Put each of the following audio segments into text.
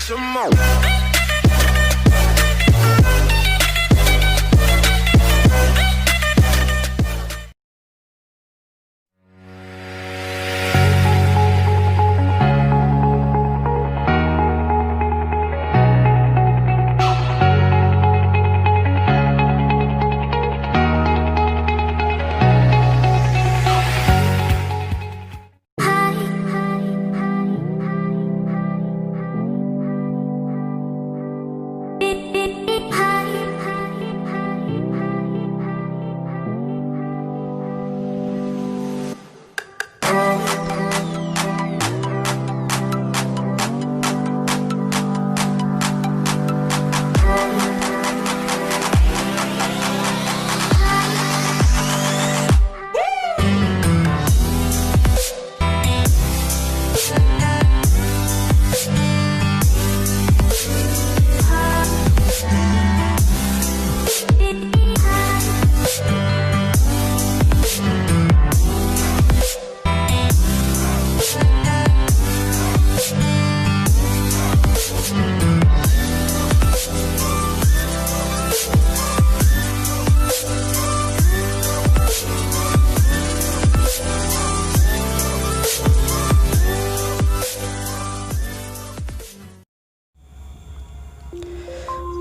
some more.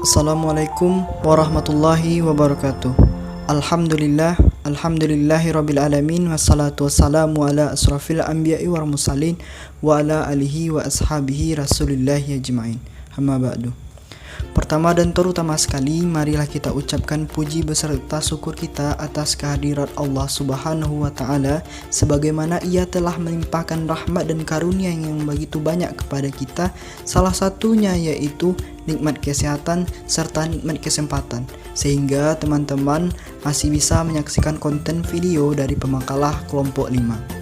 Assalamualaikum warahmatullahi wabarakatuh. Alhamdulillahirabbil alamin, wassalatu wassalamu ala asrafil anbiya'i wal mursalin wa ala alihi wa ashabihi rasulillahi ajma'in. Amma ba'du. Pertama dan terutama sekali, marilah kita ucapkan puji beserta syukur kita atas kehadirat Allah Subhanahu wa Ta'ala, sebagaimana Ia telah melimpahkan rahmat dan karunia yang begitu banyak kepada kita. Salah satunya yaitu nikmat kesehatan serta nikmat kesempatan, sehingga teman-teman masih bisa menyaksikan konten video dari Pemakalah Kelompok 5.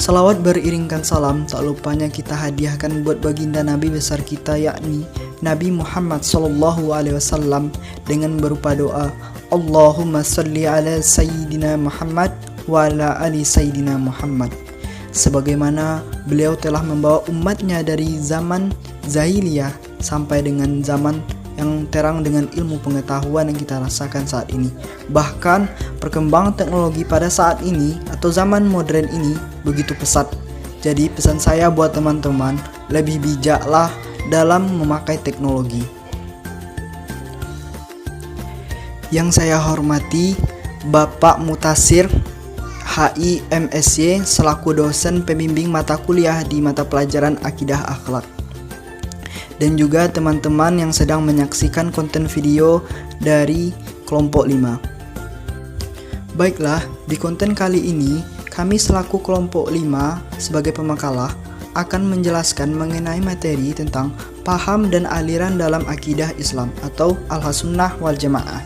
Salawat beriringkan salam tak lupanya kita hadiahkan buat baginda Nabi besar kita, yakni Nabi Muhammad SAW, dengan berupa doa Allahumma salli ala Sayyidina Muhammad wa ala ali Sayyidina Muhammad. Sebagaimana beliau telah membawa umatnya dari zaman Zahiliyah sampai dengan zaman yang terang dengan ilmu pengetahuan yang kita rasakan saat ini. Bahkan perkembangan teknologi pada saat ini atau zaman modern ini begitu pesat. Jadi pesan saya buat teman-teman, lebih bijaklah dalam memakai teknologi. Yang saya hormati Bapak Mutasir HI MSy selaku dosen pembimbing mata kuliah di mata pelajaran Akidah Akhlak, dan juga teman-teman yang sedang menyaksikan konten video dari kelompok 5. Baiklah, di konten kali ini kami selaku kelompok 5 sebagai pemakalah akan menjelaskan mengenai materi tentang paham dan aliran dalam akidah Islam atau Ahlussunnah wal Jamaah,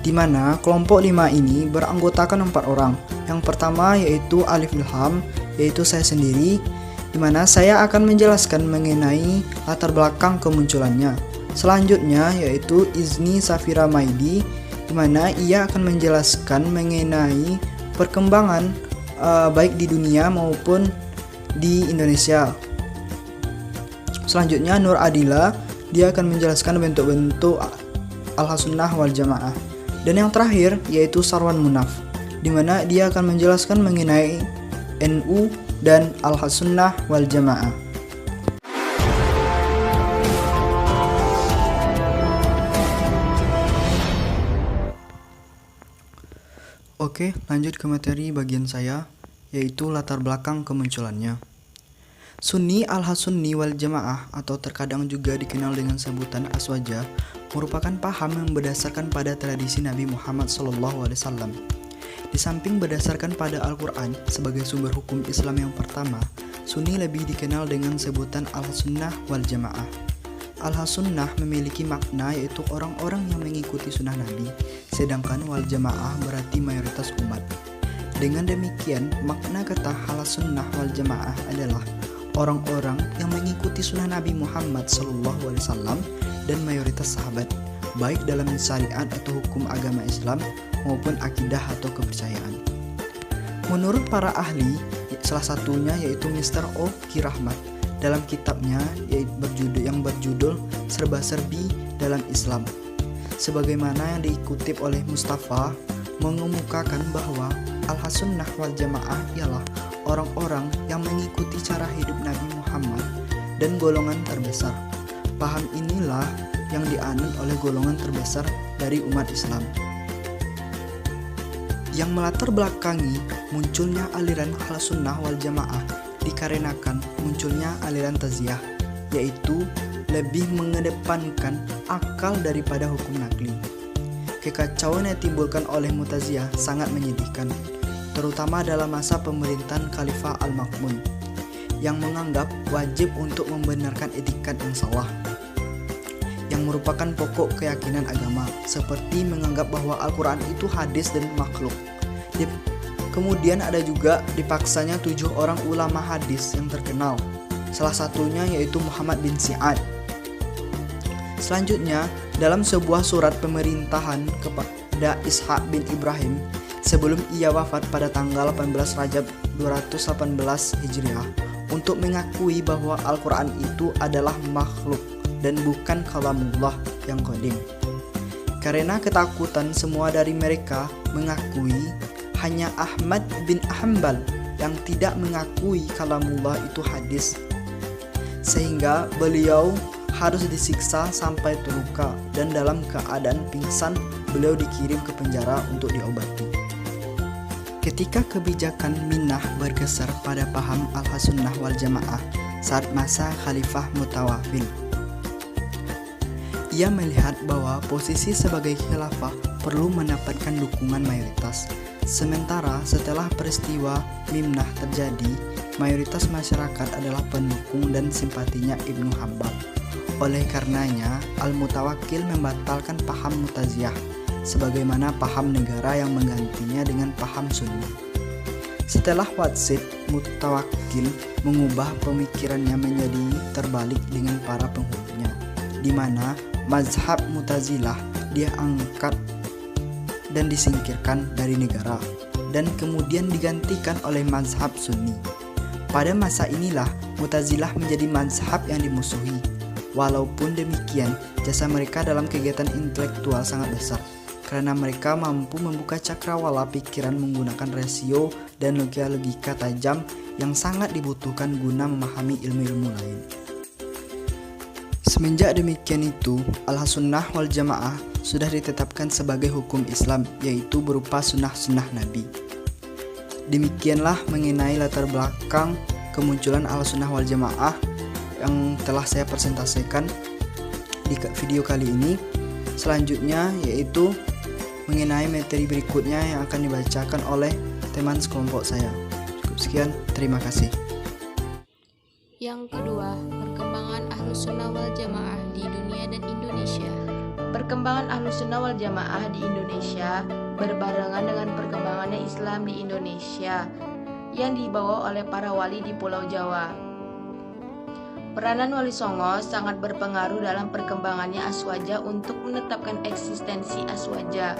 di mana kelompok 5 ini beranggotakan 4 orang. Yang pertama yaitu Alif Ilham, yaitu saya sendiri, di mana saya akan menjelaskan mengenai latar belakang kemunculannya. Selanjutnya yaitu Izni Safira Maidi, di mana ia akan menjelaskan mengenai perkembangan baik di dunia maupun di Indonesia. Selanjutnya Nur Adila, dia akan menjelaskan bentuk-bentuk Ahlussunnah wal Jamaah. Dan yang terakhir yaitu Sarwan Munaf, di mana dia akan menjelaskan mengenai NU dan Ahlussunnah wal Jamaah. Oke, lanjut ke materi bagian saya, yaitu latar belakang kemunculannya. Sunni Al-Sunni wal Jamaah atau terkadang juga dikenal dengan sebutan Aswaja merupakan paham yang berdasarkan pada tradisi Nabi Muhammad SAW. Di samping berdasarkan pada Al-Quran sebagai sumber hukum Islam yang pertama, Sunni lebih dikenal dengan sebutan Al-Sunnah wal Jamaah. Al-Sunnah memiliki makna yaitu orang-orang yang mengikuti sunnah Nabi, sedangkan wal Jamaah berarti mayoritas umat. Dengan demikian, makna kata Al-Sunnah wal Jamaah adalah orang-orang yang mengikuti sunnah Nabi Muhammad SAW dan mayoritas sahabat, baik dalam syariat atau hukum agama Islam maupun akidah atau kepercayaan. Menurut para ahli, salah satunya yaitu Mr. O. Ki Rahmat, dalam kitabnya yang berjudul Serba-serbi dalam Islam. Sebagaimana yang dikutip oleh Mustafa, mengemukakan bahwa Ahlussunnah wal Jamaah ialah orang-orang yang mengikuti cara hidup Nabi Muhammad dan golongan terbesar. Paham inilah yang dianut oleh golongan terbesar dari umat Islam. Yang melatar belakangi munculnya aliran Ahlussunnah wal Jamaah dikarenakan munculnya aliran Taziyah, yaitu lebih mengedepankan akal daripada hukum nakli. Kekacauan yang ditimbulkan oleh Mu'taziliyah sangat menyedihkan, terutama dalam masa pemerintahan Khalifah Al-Ma'mun yang menganggap wajib untuk membenarkan etikat yang salah, yang merupakan pokok keyakinan agama, seperti menganggap bahwa Al-Quran itu hadis dan makhluk. Kemudian ada juga dipaksanya 7 orang ulama hadis yang terkenal, salah satunya yaitu Muhammad bin Si'ad. Selanjutnya, dalam sebuah surat pemerintahan kepada Ishaq bin Ibrahim sebelum ia wafat pada tanggal 18 Rajab 218 Hijriah, untuk mengakui bahwa Al-Quran itu adalah makhluk dan bukan kalamullah yang qadim. Karena ketakutan semua dari mereka mengakui, hanya Ahmad bin Hanbal yang tidak mengakui kalamullah itu hadis, sehingga beliau harus disiksa sampai terluka, dan dalam keadaan pingsan beliau dikirim ke penjara untuk diobati. Ketika kebijakan Minnah bergeser pada paham Ahlussunnah wal Jamaah saat masa Khalifah Mutawakil, ia melihat bahwa posisi sebagai khilafah perlu mendapatkan dukungan mayoritas. Sementara setelah peristiwa Minnah terjadi, mayoritas masyarakat adalah pendukung dan simpatinya Ibnu Hanbal. Oleh karenanya, Al-Mutawakkil membatalkan paham Mu'taziliyah sebagaimana paham negara yang menggantinya dengan paham Sunni. Setelah Watsit, Mutawakkil mengubah pemikirannya menjadi terbalik dengan para penghulunya, di mana mazhab Mu'tazilah dia angkat dan disingkirkan dari negara, dan kemudian digantikan oleh mazhab Sunni. Pada masa inilah Mu'tazilah menjadi mazhab yang dimusuhi. Walaupun demikian, jasa mereka dalam kegiatan intelektual sangat besar, karena mereka mampu membuka cakrawala pikiran menggunakan rasio dan logika tajam yang sangat dibutuhkan guna memahami ilmu-ilmu lain. Semenjak demikian itu, Ahlussunnah wal Jamaah sudah ditetapkan sebagai hukum Islam, yaitu berupa sunnah-sunnah Nabi. Demikianlah mengenai latar belakang kemunculan Ahlussunnah wal Jamaah yang telah saya presentasikan di video kali ini. Selanjutnya yaitu mengenai materi berikutnya yang akan dibacakan oleh teman sekelompok saya. Cukup sekian, terima kasih. Yang kedua, perkembangan Ahlussunnah wal Jamaah di dunia dan Indonesia. Perkembangan Ahlussunnah wal Jamaah di Indonesia berbarengan dengan perkembangannya Islam di Indonesia yang dibawa oleh para wali di Pulau Jawa. Peranan Wali Songo sangat berpengaruh dalam perkembangannya Aswaja untuk menetapkan eksistensi Aswaja.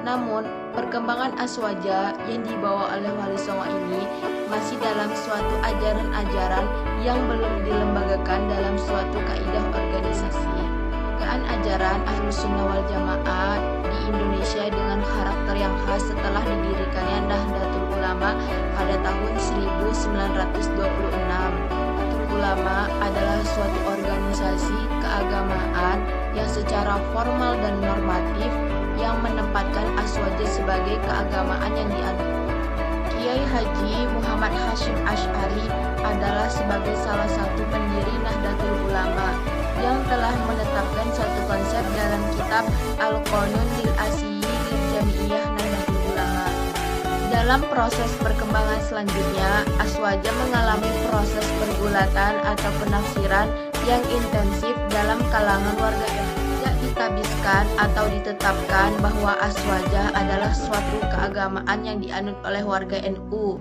Namun, perkembangan Aswaja yang dibawa oleh Wali Songo ini masih dalam suatu ajaran-ajaran yang belum dilembagakan dalam suatu kaidah organisasi. Kean ajaran Ahlussunnah wal Jamaah di Indonesia dengan karakter yang khas setelah didirikannya Nahdlatul Ulama pada tahun 1926. Ulama adalah suatu organisasi keagamaan yang secara formal dan normatif yang menempatkan Aswaja sebagai keagamaan yang dianut. Kiai Haji Muhammad Hasyim Asy'ari adalah sebagai salah satu pendiri Nahdlatul Ulama yang telah menetapkan satu konsep dalam kitab Al-Qanun lil Asyi lil Jami'iyah Nahdlatul Ulama. Dalam proses perkembangan selanjutnya, Aswaja mengalami proses pergulatan atau penafsiran yang intensif dalam kalangan warga NU. Tidak ditabiskan atau ditetapkan bahwa Aswaja adalah suatu keagamaan yang dianut oleh warga NU.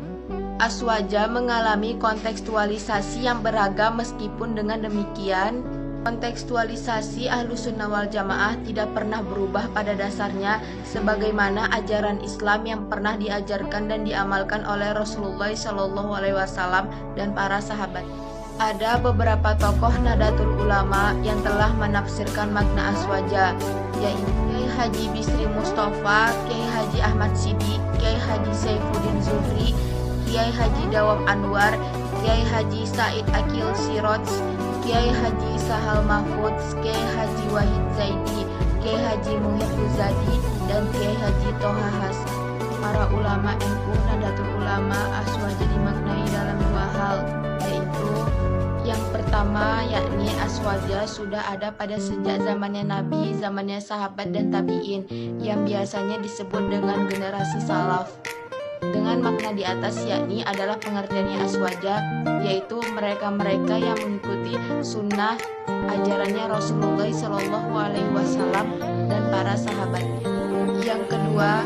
Aswaja mengalami kontekstualisasi yang beragam, meskipun dengan demikian kontekstualisasi Ahlussunnah wal Jamaah tidak pernah berubah pada dasarnya sebagaimana ajaran Islam yang pernah diajarkan dan diamalkan oleh Rasulullah SAW dan para sahabat. Ada beberapa tokoh Nahdlatul Ulama yang telah menafsirkan makna aswaja, yaitu Kiai Haji Bisri Mustafa, Kiai Haji Ahmad Siddiq, Kiai Haji Saifuddin Zuhri, Kiai Haji Dawam Anwar, Kiai Haji Said Akil Siroj, Kiai Haji Sahal Mahfud, Kiai Haji Wahid Zaidi, Kiai Haji Muhyiddin Huzadi, dan Kiai Haji Toha Hasan. Para ulama NU Nahdlatul Ulama aswaja dimaknai dalam dua hal, yaitu yang pertama yakni aswaja sudah ada pada sejak zamannya Nabi, zamannya sahabat dan tabi'in, yang biasanya disebut dengan generasi salaf. Dengan makna di atas yakni adalah pengertiannya aswaja, yaitu mereka-mereka yang mengikuti sunnah ajarannya Rasulullah Shallallahu Alaihi Wasallam dan para sahabatnya. Yang kedua,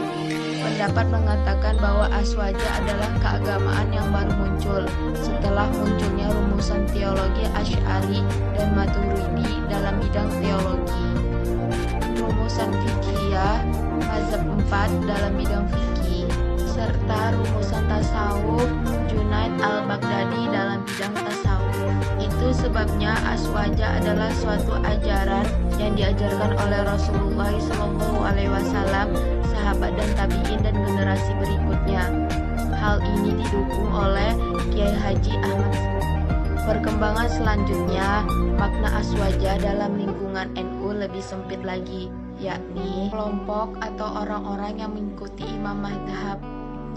pendapat mengatakan bahwa aswaja adalah keagamaan yang baru muncul setelah munculnya rumusan teologi Asy'ari dan Maturidi dalam bidang teologi, rumusan fiqhiyah mazhab 4 dalam bidang fikih, serta rumusan tasawuf Junaid al-Baghdadi dalam bidang tasawuf. Itu sebabnya aswaja adalah suatu ajaran yang diajarkan oleh Rasulullah SAW, sahabat dan tabi'in dan generasi berikutnya. Hal ini didukung oleh Kiai Haji Ahmad. Perkembangan selanjutnya, makna aswaja dalam lingkungan NU lebih sempit lagi, yakni kelompok atau orang-orang yang mengikuti imam mazhab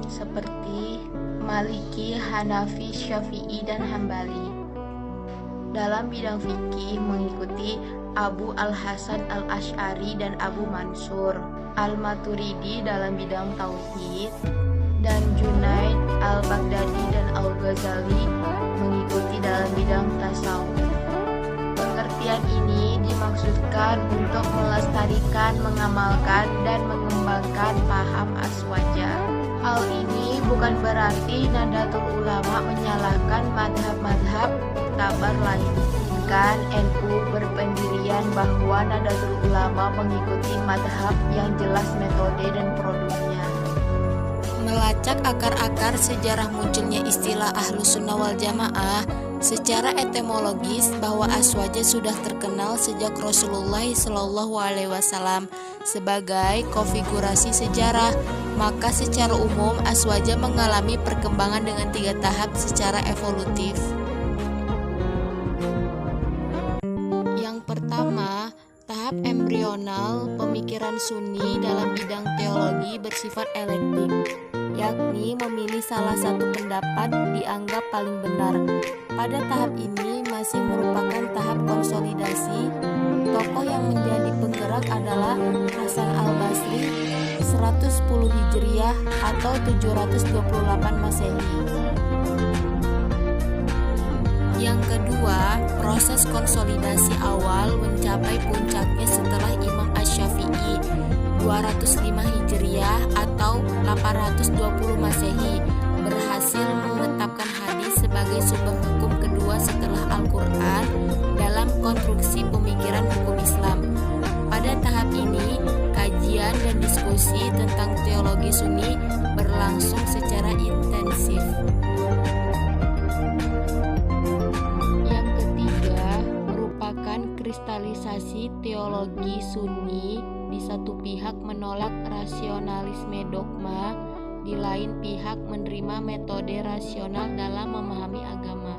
seperti Maliki, Hanafi, Syafi'i, dan Hambali. Dalam bidang fikih mengikuti Abu Al-Hasan Al-Asy'ari dan Abu Mansur, Al-Maturidi dalam bidang tauhid, dan Junaid Al-Baghdadi dan Al-Ghazali mengikuti dalam bidang tasawuf. Pengertian ini dimaksudkan untuk melestarikan, mengamalkan, dan mengembangkan paham aswaja. Hal ini bukan berarti Nahdlatul Ulama menyalahkan madhab-madhab tabar lain. Kan NU berpendirian bahwa Nahdlatul Ulama mengikuti madhab yang jelas metode dan produknya. Melacak akar-akar sejarah munculnya istilah Ahlus Sunnah wal Jamaah, secara etimologis bahwa aswaja sudah terkenal sejak Rasulullah Shallallahu Alaihi Wasallam sebagai konfigurasi sejarah, maka secara umum aswaja mengalami perkembangan dengan 3 tahap secara evolutif. Yang pertama, tahap embrional pemikiran Sunni dalam bidang teologi bersifat elektik, yakni memilih salah satu pendapat dianggap paling benar. Pada tahap ini masih merupakan tahap konsolidasi. Tokoh yang menjadi penggerak adalah Hasan al-Basri 110 Hijriah atau 728 Masehi. Yang kedua, proses konsolidasi awal mencapai puncaknya setelah Imam Asy-Syafi'i 205 Hijriah atau 820 Masehi berhasil menetapkan hadis sebagai sumber hukum kedua setelah Al-Quran dalam konstruksi pemikiran hukum Islam. Pada tahap ini, kajian dan diskusi tentang teologi Sunni berlangsung secara intensif. Yang ketiga, merupakan kristalisasi teologi Sunni. Di satu pihak menolak rasionalisme dogma, di lain pihak menerima metode rasional dalam memahami agama.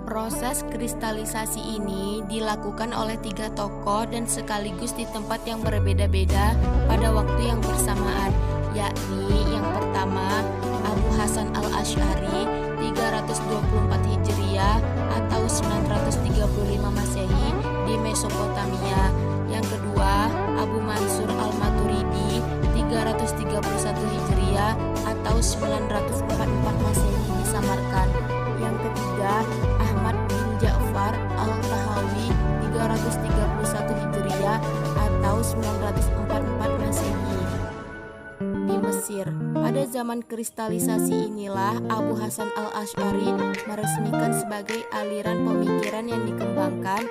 Proses kristalisasi ini dilakukan oleh 3 tokoh dan sekaligus di tempat yang berbeda-beda pada waktu yang bersamaan, yakni yang pertama Abu Hasan al-Asy'ari 324 Hijriah atau 935 Masehi di Mesopotamia. Yang kedua, Abu Mansur al-Maturidi 331 Hijriah atau 944 Masehi di Samarkand. Yang ketiga, Ahmad bin Ja'far al-Tahawi 331 Hijriah atau 944 Masehi di Mesir. Pada zaman kristalisasi inilah Abu Hasan al-Asy'ari meresmikan sebagai aliran pemikiran yang dikembangkan,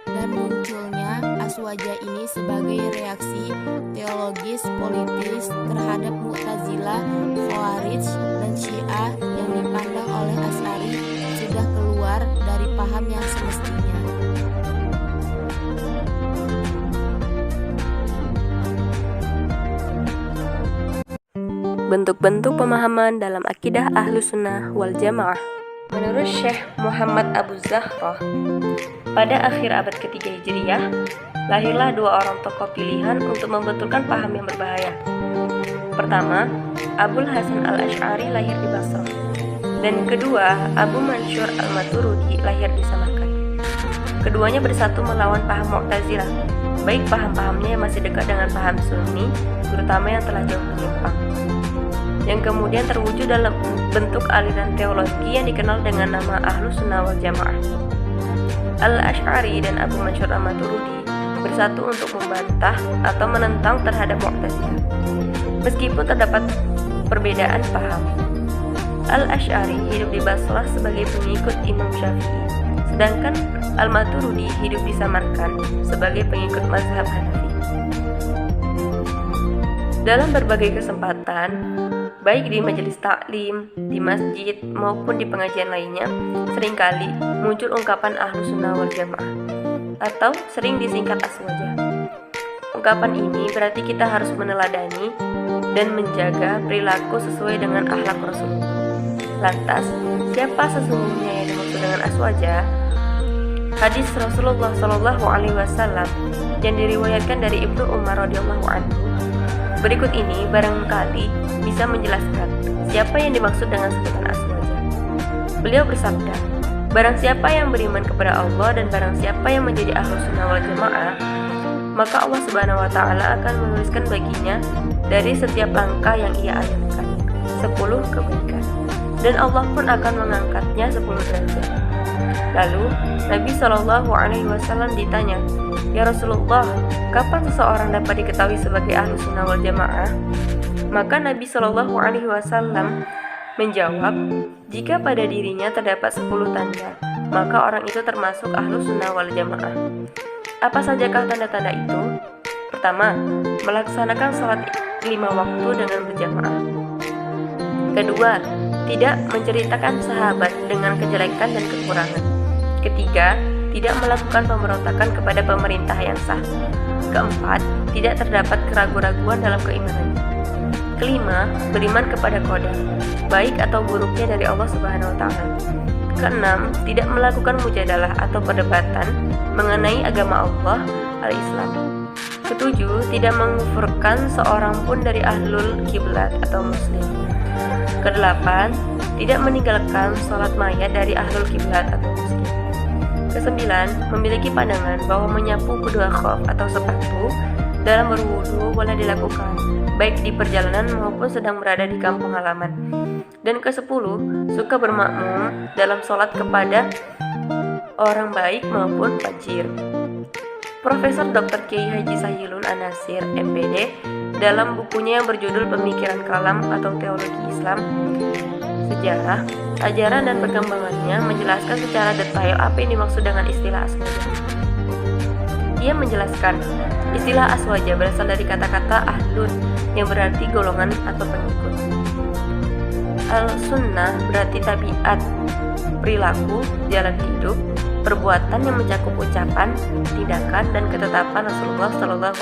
dan munculnya aswaja ini sebagai reaksi teologis politis terhadap Mu'tazilah, Khawarij, dan Syiah yang dipandang oleh bentuk-bentuk pemahaman dalam akidah Ahlussunnah wal Jamaah. Menurut Syekh Muhammad Abu Zahroh, pada akhir abad ketiga Hijriah, lahirlah dua orang tokoh pilihan untuk membetulkan paham yang berbahaya. Pertama, Abul Hasan al-Asy'ari lahir di Basrah, dan kedua, Abu Mansur al-Maturidi lahir di Samarkand. Keduanya bersatu melawan paham Mu'tazilah, baik paham-pahamnya yang masih dekat dengan paham Sunni, terutama yang telah jauh menyimpang, yang kemudian terwujud dalam bentuk aliran teologi yang dikenal dengan nama Ahlussunnah wal Jamaah. Al-Asy'ari dan Abu Mansur al-Maturidi bersatu untuk membantah atau menentang terhadap Mu'tazilah. Meskipun terdapat perbedaan paham, Al-Asy'ari hidup di Basrah sebagai pengikut Imam Syafi'i, sedangkan Al-Maturidi hidup di Samarkand sebagai pengikut mazhab Hanafi. Dalam berbagai kesempatan, baik di majelis taklim, di masjid, maupun di pengajian lainnya, seringkali muncul ungkapan Ahlussunnah wal Jamaah, atau sering disingkat Aswaja. Ungkapan ini berarti kita harus meneladani dan menjaga perilaku sesuai dengan akhlak Rasulullah. Lantas, siapa sesungguhnya yang dimaksud dengan Aswaja? Hadis Rasulullah SAW yang diriwayatkan dari Ibnu Umar radhiyallahu anhu berikut ini barangkali bisa menjelaskan siapa yang dimaksud dengan sebutan Aswaja. Beliau bersabda, barang siapa yang beriman kepada Allah dan barang siapa yang menjadi Ahlussunnah wal Jamaah, maka Allah Subhanahu wa Ta'ala akan menuliskan baginya dari setiap langkah yang ia ayunkan 10 kebaikan, dan Allah pun akan mengangkatnya 10 derajat. Lalu Nabi SAW ditanya, "Ya Rasulullah, kapan seseorang dapat diketahui sebagai Ahlussunnah wal Jamaah?" Maka Nabi SAW menjawab, "Jika pada dirinya terdapat 10 tanda, maka orang itu termasuk Ahlussunnah wal Jamaah." Apa sajakah tanda-tanda itu? Pertama, melaksanakan salat 5 waktu dengan berjamaah. Kedua, tidak menceritakan sahabat dengan kejelekan dan kekurangan. Ketiga, tidak melakukan pemberontakan kepada pemerintah yang sah. Keempat, tidak terdapat keraguan-raguan dalam keimanannya. Kelima, beriman kepada qadar, baik atau buruknya dari Allah Subhanahu wa Ta'ala. Keenam, tidak melakukan mujadalah atau perdebatan mengenai agama Allah al-Islam. Ketujuh, tidak mengkufurkan seorang pun dari ahlul kiblat atau muslim. Kedelapan, tidak meninggalkan sholat mayat dari ahlul kiblat atau muslim. Kesembilan, memiliki pandangan bahwa menyapu kedua khuf atau sepatu dalam berwudu boleh dilakukan, baik di perjalanan maupun sedang berada di kampung halaman. Dan ke-10, suka bermakmum dalam sholat kepada orang baik maupun fajir. Profesor Dr. Kiai Haji Sahilun An-Nasir, MPD, dalam bukunya yang berjudul Pemikiran Kalam atau Teologi Islam, Sejarah, Ajaran dan Perkembangannya menjelaskan secara detail apa yang dimaksud dengan istilah Aswaja. Ia menjelaskan, istilah Aswaja berasal dari kata-kata ahlun yang berarti golongan atau pengikut. Al-Sunnah berarti tabiat, perilaku, jalan hidup, perbuatan yang mencakup ucapan, tindakan, dan ketetapan Rasulullah SAW.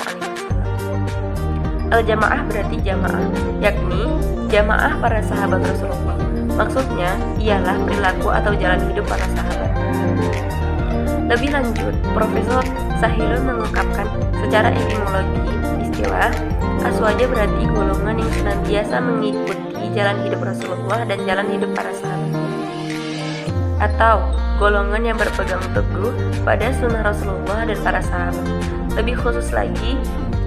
Al-Jamaah berarti jamaah, yakni jamaah para sahabat Rasulullah. Maksudnya ialah perilaku atau jalan hidup para sahabat. Lebih lanjut, Profesor Sahilun mengungkapkan secara etimologi istilah Aswaja berarti golongan yang senantiasa mengikuti jalan hidup Rasulullah dan jalan hidup para sahabatnya, atau golongan yang berpegang teguh pada sunnah Rasulullah dan para sahabat. Lebih khusus lagi,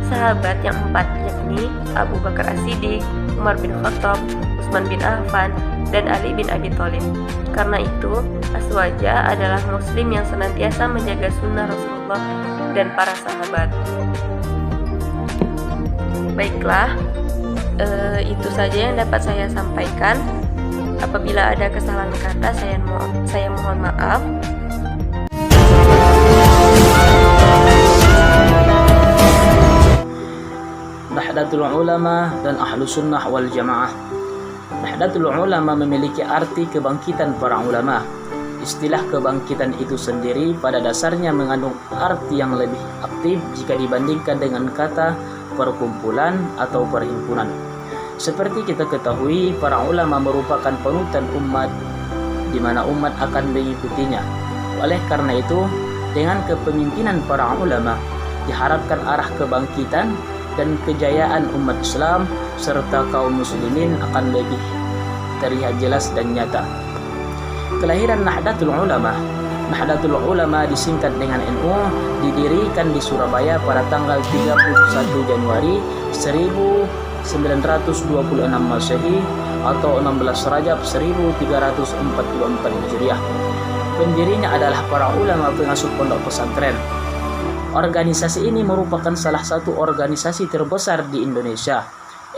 sahabat yang 4, yakni Abu Bakar As-Siddiq, Umar bin Khattab, Utsman bin Affan, dan Ali bin Abi Thalib. Karena itu, Aswaja adalah muslim yang senantiasa menjaga sunnah Rasulullah dan para sahabat. Baiklah, itu saja yang dapat saya sampaikan. Apabila ada kesalahan kata, saya mohon maaf. Nahdlatul Ulama dan Ahlussunnah wal Jamaah. Nahdlatul Ulama memiliki arti kebangkitan para ulama. Istilah kebangkitan itu sendiri pada dasarnya mengandung arti yang lebih aktif jika dibandingkan dengan kata perkumpulan atau perhimpunan. Seperti kita ketahui, para ulama merupakan panutan umat di mana umat akan mengikutinya. Oleh karena itu, dengan kepemimpinan para ulama diharapkan arah kebangkitan dan kejayaan umat Islam serta kaum muslimin akan lebih terlihat jelas dan nyata. Kelahiran Nahdlatul Ulama. Nahdlatul Ulama disingkat dengan NU, didirikan di Surabaya pada tanggal 31 Januari 1926 Masehi atau 16 Rajab 1344 Hijriah. Pendirinya adalah para ulama pengasuh pondok pesantren. Organisasi ini merupakan salah satu organisasi terbesar di Indonesia.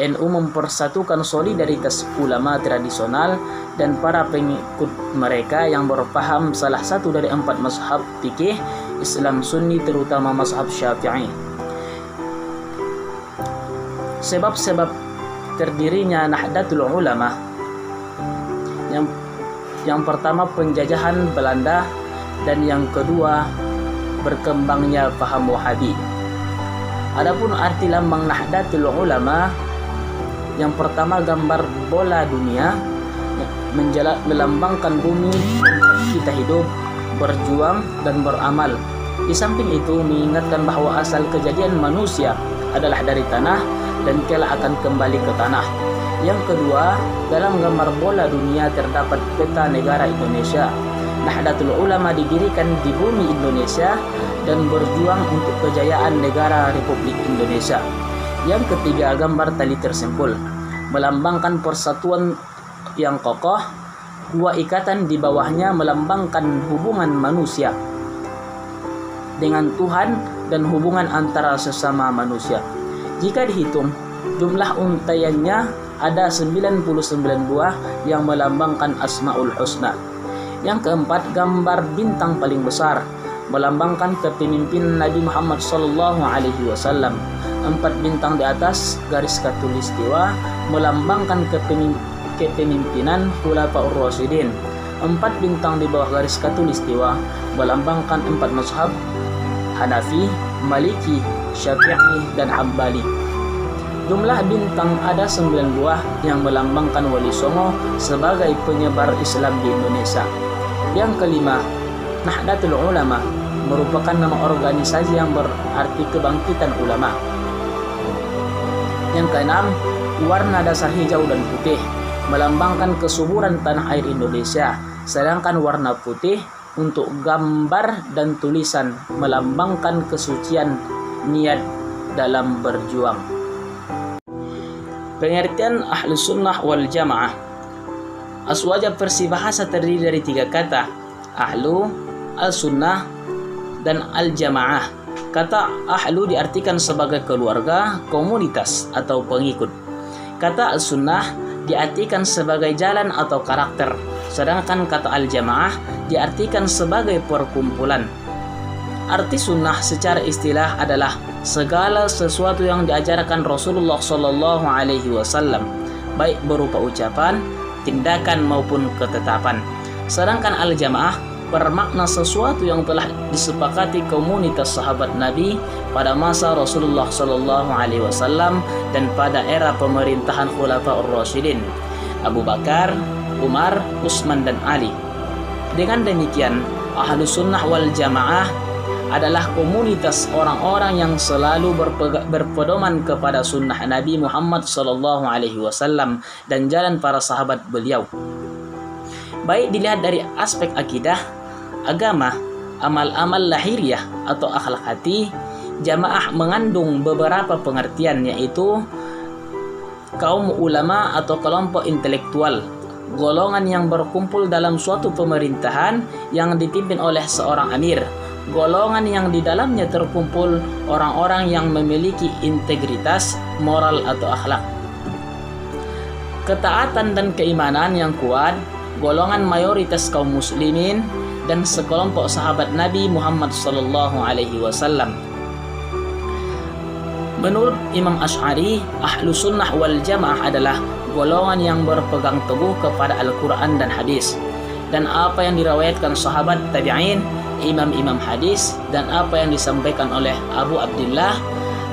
NU mempersatukan solidaritas ulama tradisional dan para pengikut mereka yang berpaham salah satu dari 4 mazhab fikih Islam Sunni, terutama mazhab Syafi'i. Sebab-sebab terdirinya Nahdlatul Ulama. Yang pertama, penjajahan Belanda, dan yang kedua, berkembangnya paham Wahabi. Adapun arti lambang Nahdlatul Ulama, yang pertama, gambar bola dunia melambangkan bumi kita hidup, berjuang dan beramal. Di samping itu mengingatkan bahwa asal kejadian manusia adalah dari tanah dan kelak akan kembali ke tanah. Yang kedua, dalam gambar bola dunia terdapat peta negara Indonesia. Nahdlatul Ulama didirikan di bumi Indonesia dan berjuang untuk kejayaan negara Republik Indonesia. Yang ketiga, gambar tali tersempul melambangkan persatuan yang kokoh. Dua ikatan di bawahnya melambangkan hubungan manusia dengan Tuhan dan hubungan antara sesama manusia. Jika dihitung, jumlah untaiannya ada 99 buah yang melambangkan Asmaul Husna. Yang keempat, gambar bintang paling besar melambangkan kepemimpinan Nabi Muhammad SAW. 4 bintang di atas garis khatulistiwa melambangkan kepemimpinan Khulafaur Rasyidin. 4 bintang di bawah garis khatulistiwa melambangkan 4 mazhab Hanafi, Maliki, Syafi'i, dan Hambali. Jumlah bintang ada 9 buah yang melambangkan Wali Songo sebagai penyebar Islam di Indonesia. Yang kelima, Nahdlatul Ulama merupakan nama organisasi yang berarti kebangkitan ulama. Yang keenam, warna dasar hijau dan putih melambangkan kesuburan tanah air Indonesia, sedangkan warna putih untuk gambar dan tulisan melambangkan kesucian niat dalam berjuang. Pengertian Ahlus Sunnah wal Jamaah. Aswaja persibahasa terdiri dari 3 kata: Ahlu, Al-Sunnah, dan Al-Jamaah. Kata Ahlu diartikan sebagai keluarga, komunitas, atau pengikut. Kata Al-Sunnah diartikan sebagai jalan atau karakter, sedangkan kata Al-Jamaah diartikan sebagai perkumpulan. Arti sunnah secara istilah adalah segala sesuatu yang diajarkan Rasulullah SAW, baik berupa ucapan, tindakan maupun ketetapan. Sedangkan Al-Jamaah bermakna sesuatu yang telah disepakati komunitas sahabat Nabi pada masa Rasulullah SAW dan pada era pemerintahan Khulafaur Rasyidin Abu Bakar, Umar, Utsman, dan Ali. Dengan demikian, Ahlus Sunnah wal Jamaah adalah komunitas orang-orang yang selalu berpedoman kepada sunnah Nabi Muhammad SAW dan jalan para sahabat beliau. Baik dilihat dari aspek akidah, agama, amal-amal lahiriah atau akhlak hati, jamaah mengandung beberapa pengertian, yaitu kaum ulama atau kelompok intelektual, golongan yang berkumpul dalam suatu pemerintahan yang dipimpin oleh seorang amir, golongan yang di dalamnya terkumpul orang-orang yang memiliki integritas moral atau akhlak, ketaatan dan keimanan yang kuat, golongan mayoritas kaum muslimin, dan sekelompok sahabat Nabi Muhammad SAW. Menurut Imam Asy'ari, Ahlus Sunnah wal Jamaah adalah golongan yang berpegang teguh kepada Al-Quran dan hadis, dan apa yang diriwayatkan sahabat tabi'in, imam-imam hadis, dan apa yang disampaikan oleh Abu Abdullah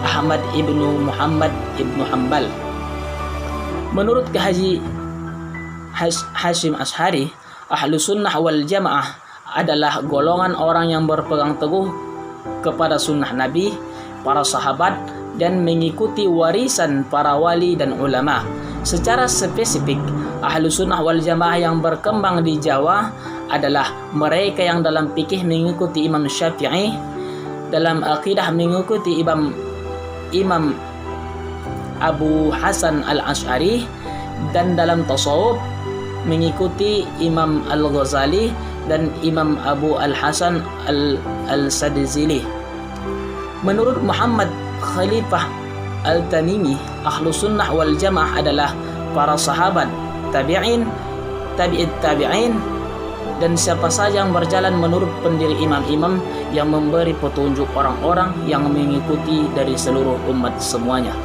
Ahmad ibnu Muhammad ibnu Hanbal. Menurut Haji Hashim Ash'ari, Ahlu Sunnah wal Jamaah adalah golongan orang yang berpegang teguh kepada sunnah Nabi, para sahabat, dan mengikuti warisan para wali dan ulama. Secara spesifik, Ahlu Sunnah wal Jamaah yang berkembang di Jawa adalah mereka yang dalam fikih mengikuti Imam Syafi'i, dalam akidah mengikuti Imam Abu Hasan al-Ash'ari, dan dalam tasawuf mengikuti Imam Al-Ghazali dan Imam Abu Al-Hasan Al-Sadzili. Menurut Muhammad Khalifah Al-Tamimi, Ahlu Sunnah wal Jamaah adalah para sahabat, tabi'in, tabi'it tabi'in, dan siapa saja yang berjalan menurut pendiri imam-imam yang memberi petunjuk orang-orang yang mengikuti dari seluruh umat semuanya.